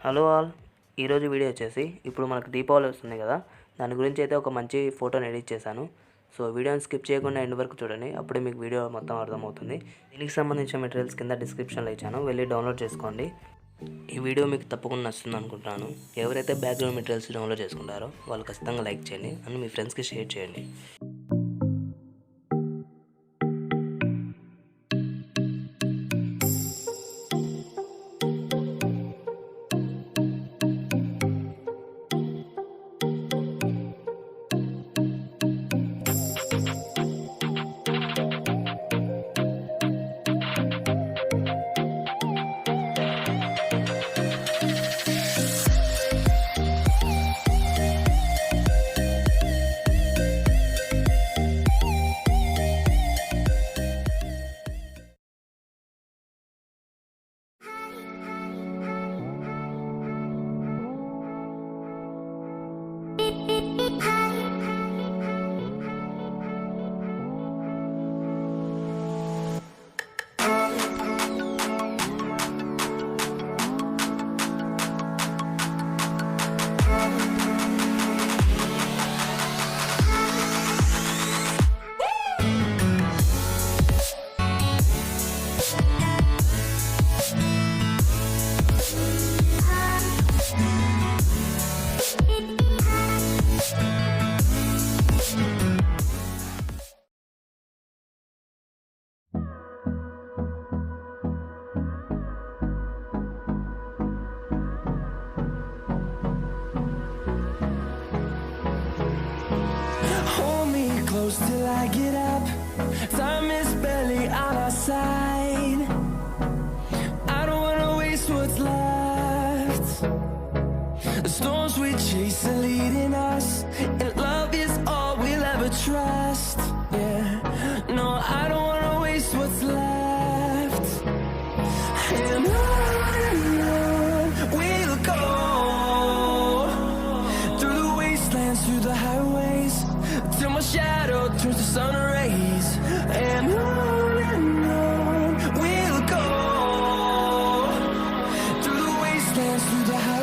Hello all, ఈరోజు video వచ్చేసి ఇప్పుడు మనకు దీపావళి వస్తుంది కదా, దాని గురించి అయితే ఒక మంచి ఫోటోని ఎడిట్ చేశాను. సో వీడియోని స్కిప్ చేయకుండా ఎండ్ వరకు చూడండి, అప్పుడే మీకు వీడియో మొత్తం అర్థమవుతుంది. దీనికి సంబంధించిన మెటీరియల్స్ కింద డిస్క్రిప్షన్లో ఇచ్చాను, వెళ్ళి డౌన్లోడ్ చేసుకోండి. ఈ వీడియో మీకు తప్పకుండా నచ్చుతుంది అనుకుంటున్నాను. ఎవరైతే బ్యాక్గ్రౌండ్ మెటీరియల్స్ డౌన్లోడ్ చేసుకుంటారో వాళ్ళు ఖచ్చితంగా లైక్ చేయండి అండ్ మీ ఫ్రెండ్స్కి షేర్ చేయండి. Close till I get up. Time is barely on our side. I don't wanna waste what's left. The storms we chase are leading us, and love is all we'll ever trust. Yeah, no, I don't wanna waste what's left. And on we'll go, through the wastelands, through the highways, till my shadow turns to sun rays. And on we'll go, through the wastelands, through the highways.